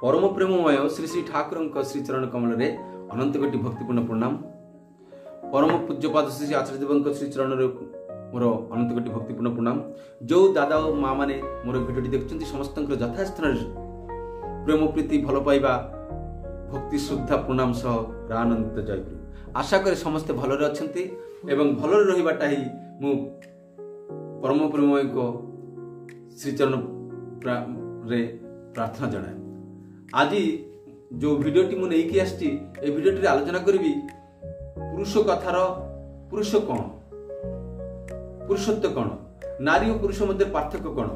परम प्रेममय श्री श्री ठाकुर श्री चरण कमल रे अनंत कोटि भक्तिपूर्ण प्रणाम। परम पूज्यपाद श्री श्री आचार्य देव श्री चरण मोर अनंत कोटि भक्तिपूर्ण प्रणाम। जो दादा और माँ मैंने मोर भिडियो देखते समस्त यथास्थान प्रेम प्रीति भल पाइबा भक्ति श्रद्धा प्रणाम सह रानंदित जयपुर आशा करे समस्ते भलरे अछंती एवं भलरे रहिबाटा ही मु परम प्रेममय को श्रीचरण रे प्रार्थना जनाए। आज जो भिडियोटी मु नहीं आसछि ए भिडियोटी आलोचना करी पुरुष कथार पुरुष कौन, पुरुषत्व कौन, नारी और पुरुष मध्य पार्थक्य कौन,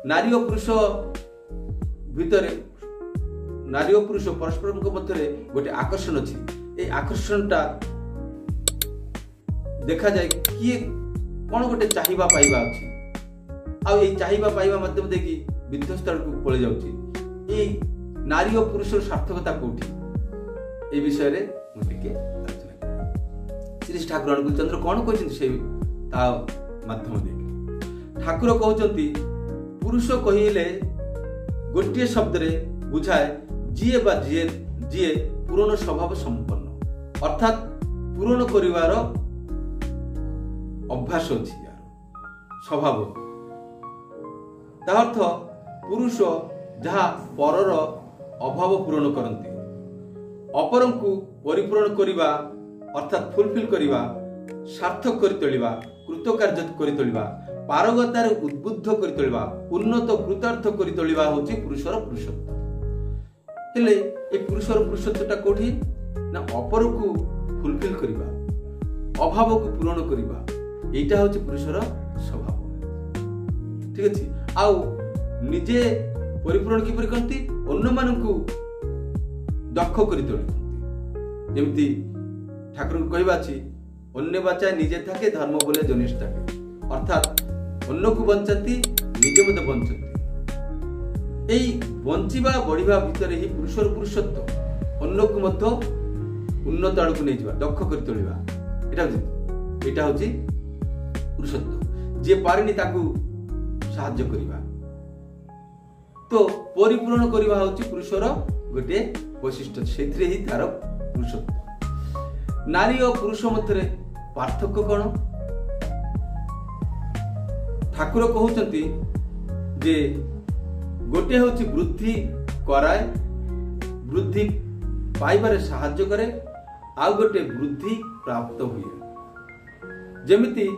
नारी और पुरुष भितर नारी और पुरुष परस्पर मध्य गोटे आकर्षण अच्छी। ये आकर्षणटा देखा जाए किए कौन गोटे चाहिबा पाइबा अच्छी आ चाहिबा पाइबा माध्यम देखी विध्वस्त को पड़े जाउची। नारी और पुरुष सार्थकता कौटी ए विषय रे मुझे आलोचना श्री ठाकुर अनुकूल चंद्र कौन कहते से माध्यम देख ठाकुर कहते पुरुष कहले गोटे शब्द रे बुझाए जीए बा जीए पूर्ण स्वभाव संपन्न अर्थात पूर्ण करिवार अभ्यास अच्छी यार स्वभाव अर्थ पुरुष जहाँ परर अभाव पूरण करती अपर को परिपूरण करवा अर्थात फुलफिल करवा सार्थक कर तोलिबा कृतकार्य कर तोलिबा पारगतार उद्बुद्ध कर तोलिबा उन्नत कृतार्थ कर तोलिबा होची पुरुषर पुरुषत्व। हेले ए पुरुषर पुरुषत्वटा कोठी ना अपर को फुलफिल करवा अभाव को पूरण करवा एटा होची पुरुषर स्वभाव। ठीक अछि आउ निजे परिपूरण किपरि करती अन्य मानकु दक्ष करि तोलती जेमती ठाकुर कहबा अछि अन्य बचाए निजे थाके धर्म बोले जनिष्ठ थाके अर्थात अन्य को बंचती निजे मते बंचती। एई बंचिबा बढ़िबा भितर ही पुरुषर पुरुषत्व अन्य को मते उन्नत आड़ को नै जिबा दक्ष करि तोलिबा एटा होची पुरुषत्व। जे पारिनी ताकू साहाय्य करिबा तो परिपूर्ण करवा होची पुरुषर गोटे वैशिष्ट्य से ही तार पुरुषत्व। नारी और पुरुष मध्य पार्थक्य कौन ठाकुर कहउचंती जे गोटे होची वृद्धि कराए वृद्धि पाइबारे साहाय्य करे आ गोटे वृद्धि प्राप्त हुए जेमिति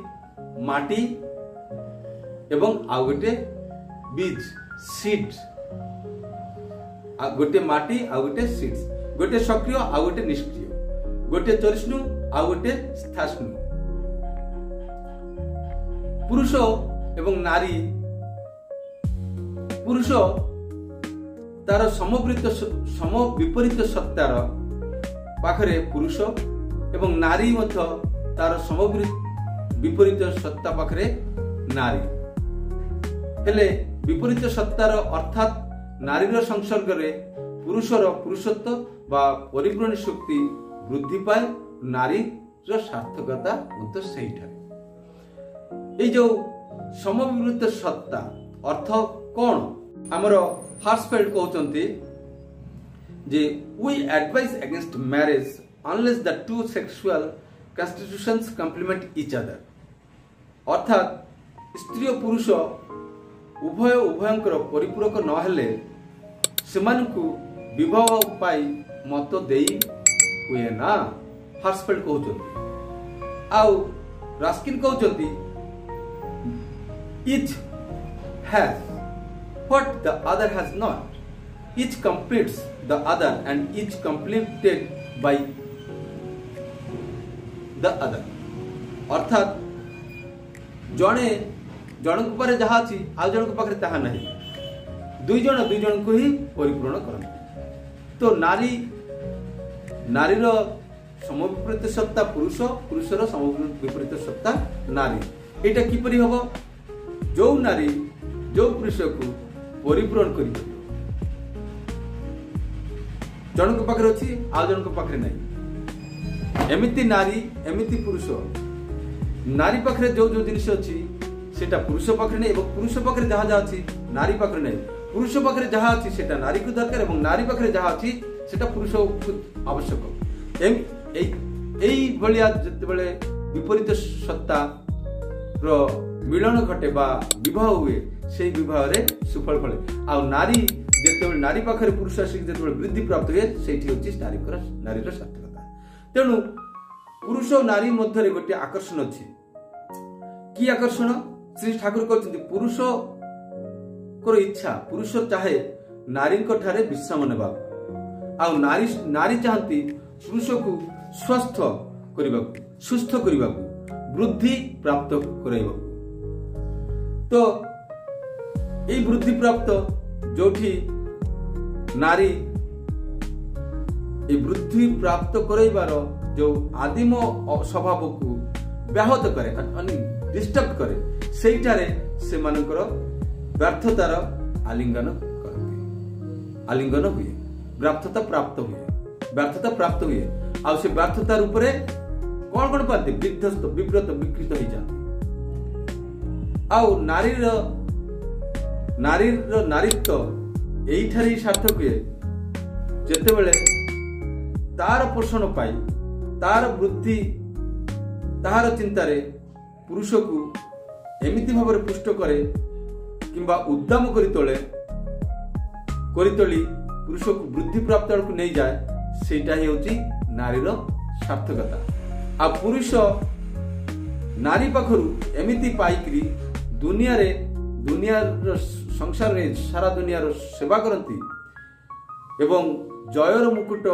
माटी एवं आ गोटे बीज सीड गोटे माटी आ गोटे सीड्स गोटे सक्रिय आ गोटे निष्क्रिय गोटे चरिष्णु आ गोटे स्थाष्णु। पुरुष एवं नारी पुरुष तार सम विपरीत सत्तार पाखरे पुरुष एवं नारी मध्य तार सम विपरीत सत्ता पाखरे नारी हेले विपरीत सत्तार अर्थात नारीर संसर्ग रे पुरुषर पुरुषत्व बा परिपूर्ण शक्ति वृद्धि पाए नारीर सार्थकता मत जो समविपरीत सत्ता अर्थ कौन आमर हार्सफेल्ड कहते जे we advise against marriage unless the two sexual constitutions complement each other अर्थात स्त्री और पुरुष उभय उभयंकर परिपूरक नहेले सेमानकु विवाह पाई मत देई हुए ना हार्सफेल्ड कहउचंती। आउ Raskin कहउचंती each has what the other has not, each completes the other and each completed by the other अर्थात जणे जन पारे जहाँ अच्छी आउ जन पाखे ताहा नहीं दुई जन को ही परिपूर्ण करते। तो नारी नारीर समविपरीत सत्ता पुरुष पुरुषर समविपरीत सत्ता नारी एटा किपरि हबो जो नारी जो पुरुष को परिपूर्ण करि जन को पाखे अच्छी आउ जन को पाखे नहीं एमिति नारी एमिति पुरुष नारी पाखे जो जो जिनिस अच्छी सेटा पुरुष पाखे नहीं पुरुष पाखे जहाँ जहाँ अच्छी नारी पाखे नहीं पुरुष पाखे जहाँ अच्छी से नारी को दरकार और नारी पाखे जहाँ अच्छी से पुरुष को आवश्यक। जिते विपरीत सत्ता मिलन घटे बा विवाह हुए से विवाह रे सुफल फले। आ नारी जिते नारी पाखे पुरुष आसिक जो वृद्धि प्राप्त हुए से नारीर सार्थकता। तेणु पुरुष और नारी मध्य गोटे आकर्षण अच्छी। कि आकर्षण? श्री ठाकुर कहते पुरुष को इच्छा, पुरुष चाहे नारी ठारे विश्राम नेबा, आ नारी चाहती पुरुष को स्वस्थ करने, सुस्थ करने, वृद्धि प्राप्त कराइबा। तो यही वृद्धि प्राप्त जोठी नारी वृद्धि प्राप्त कराइबार जो आदिम स्वभाव को व्याहत करे, डिस्टर्ब करे, सेठारे से मानकर व्यर्थतार आलिंगन करते, आलिंगन हुए, व्यर्थता प्राप्त हुए, व्यर्थता प्राप्त हुए। आ से व्यर्थतार उपरे कौन कौन पाते विध्वस्त, विव्रत, विकृत हो जाते। आउ नारीर नारीत्व यही सार्थक हुए जेते बेले तार पोषण पाई, तार वृद्धि, तार चिंतारे पुरुष को एमिति भाव पुष्ट करे किंबा उद्दाम करी तोली पुरुष को वृद्धि प्राप्त को नहीं जाए, सेटा ही होची नारीर सार्थकता। आ पुरुष नारी पाखरु एमिति पाइकरी दुनियार संसार रे सारा दुनियार सेवा करती एवं जयर मुकुट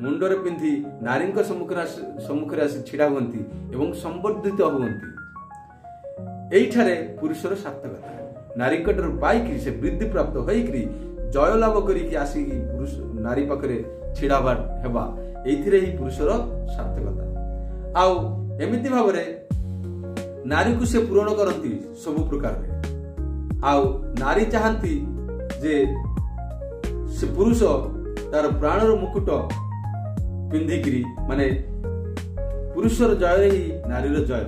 मुंडरे पिंधि नारी सम्मुखरे आसी छिड़ा हुअंती एवं संवर्धित हुअंती। एइठारे पुरुषर सार्थकता। नारी कटर पाइकरी से वृद्धि प्राप्त होइकरी जय लाभ करिकि आसी पुरुष नारी पाखरे छिड़ाबा हेबा, एइथिरे ही पुरुषर सार्थकता। आउ एमिति भावरे नारी को से पूरण करती सब प्रकार रे। आउ नारी चाहती जे से पुरुष तार प्राणर मुकुट पिंधिकरी, माने पुरुषर जय ही नारीर जय,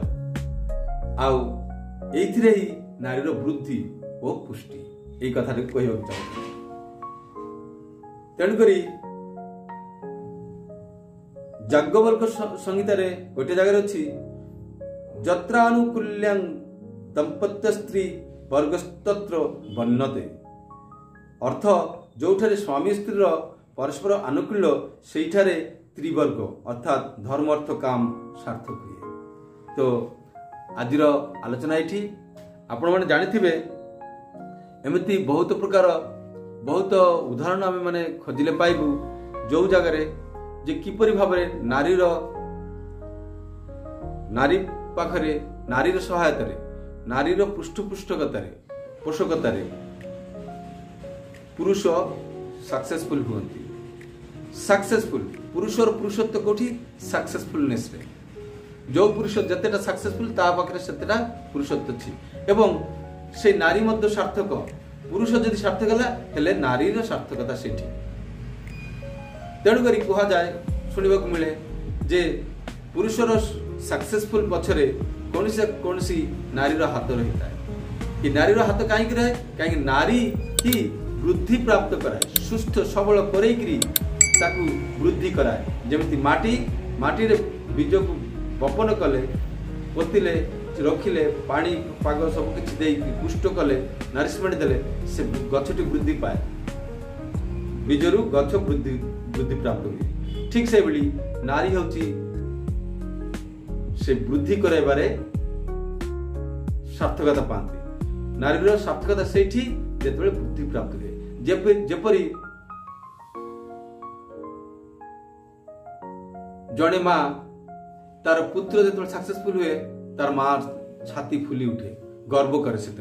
आउ एइथिरे ही नारीर वृद्धि और पुष्टि। यही कथा कहवाक चाहूँ। तेणुकरी याज्ञवल्क्य संहिता रे गोटे जगह अच्छी जत्रानुकूल्यं दंपत्य स्त्री वर्गस्तत्र बन्नते। अर्थ जोठारे स्वामी स्त्री परस्पर अनुकूल्य सेठारे त्रिवर्ग अर्थात धर्म अर्थ काम सार्थक हुए। तो आजिर आलोचना ये आपण मैंने जानी एमती बहुत प्रकार बहुत उदाहरण आम मैंने खोजिले पाइबू जो जगार जे किपरि भाव नारी पाखरे नारीर सहायता नारीर पृष्ठपोषकतार पुरुष सक्सेसफुल हुअंती। सक्सेसफुल पुरुषर पुरुषत्व कोठी सक्सेसफुलनेस रे। जो पुरुष जतेटा सक्सेसफुल ता पाखरे सेतेटा पुरुषत्व अछि एवं से नारी मध्य सार्थक। पुरुष जदि सार्थक हेले नारीर सार्थकता सेठी। तेणुकरी कहा जाए शुणवाक मिले जे पुरुषर सक्सेसफुल पछरे कौनसी नारीर हाथ रही है। ये नारीर हाथ कहीं रहे कहीं नारी ही वृद्धि प्राप्त कराए, सुस्थ सबल करेकरी ताकू वृद्धि कराए। जमिति माटी रे बीज को बपन कले, पोतिले, रखिले, पानी पाग सब किछि देई पुष्ट कले, नरिशमेंट देले से गछटी वृद्धि पाए। बीजरू गछ वृद्धि प्राप्त हुए। ठीक से बेली नारी होची से वृद्धि कराइबारे सार्थकता पाती। नारीर सार्थकता सेठी जेतबेले वृद्धि प्राप्त हुए। जेपरी जड़े माँ तार पुत्र जो सक्सेसफुल हुए तार माँ छाती फुली उठे, गर्व करे। से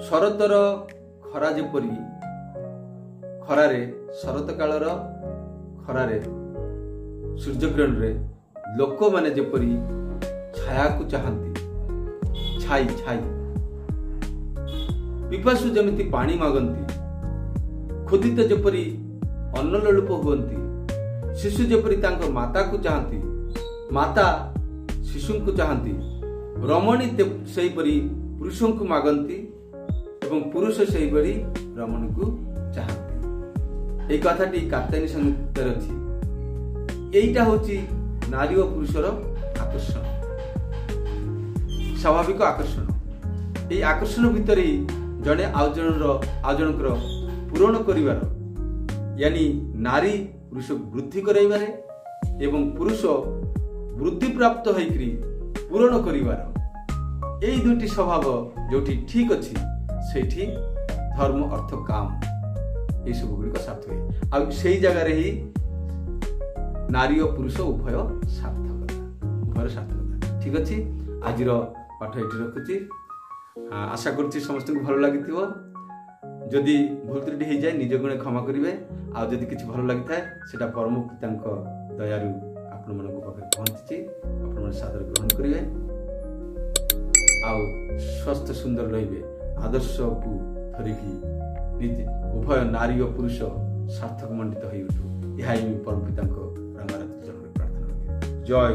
शरतर खरा जेपरी खरारे शरत कालर खरारे सूर्यग्रहण रे लोक माने जेपरी छाया को चाहती, छाई छाई पिपासु जमिति पानी मागंती, खुदित जेपरी अन्न लोलुप हुअंती, शिशु जेपरी तांको माता को चाहती, माता शिशु को चाहती, रमणी सेहीपरि पुरुषों को मागंती ଏବଂ ପୁରୁଷ ସେହିଭଳି ରମଣୀକୁ ଚାହାନ୍ତି। এই কথাটি କାତ୍ୟାୟନୀ ସଂହିତାରେ ଅଛି। এইটা হচ্ছে নারী ও পুরুষর আকর্ষণ, স্বাভাবিক আকর্ষণ। এই আকর্ষণ ভিতরে জনে ଆଉ ଜଣଙ୍କର ପୂରଣ କରିବାର, यानी नारी पुरुष वृद्धि कराइबारे एवं पुरुष वृद्धि प्राप्त होइकरी पूरण करिवार, এই দুটি স্বভাব जोटी ठीक अच्छी सेठी धर्म अर्थ काम ये सब गुड़िक सार्थ हुए। आ से जगार ही नारी और पुरुष उभय सार्थकता ठीक अच्छे। आज पाठ ये रखुची, आशा करुच्ची समस्त को भल लगी। जदि भूल त्रुटि हो जाए निज गुणे क्षमा करेंगे। आदि किसी भल लगी था से परम पिता दयारू आपण मान पाखे पहुंची, आपण सादर ग्रहण करेंगे। स्वस्थ सुंदर रहिबे, आदर्श को धरिकी निजे उभय नारी और पुरुष सार्थक मंडित हो उठू। यह परम पिता प्रार्थना। जय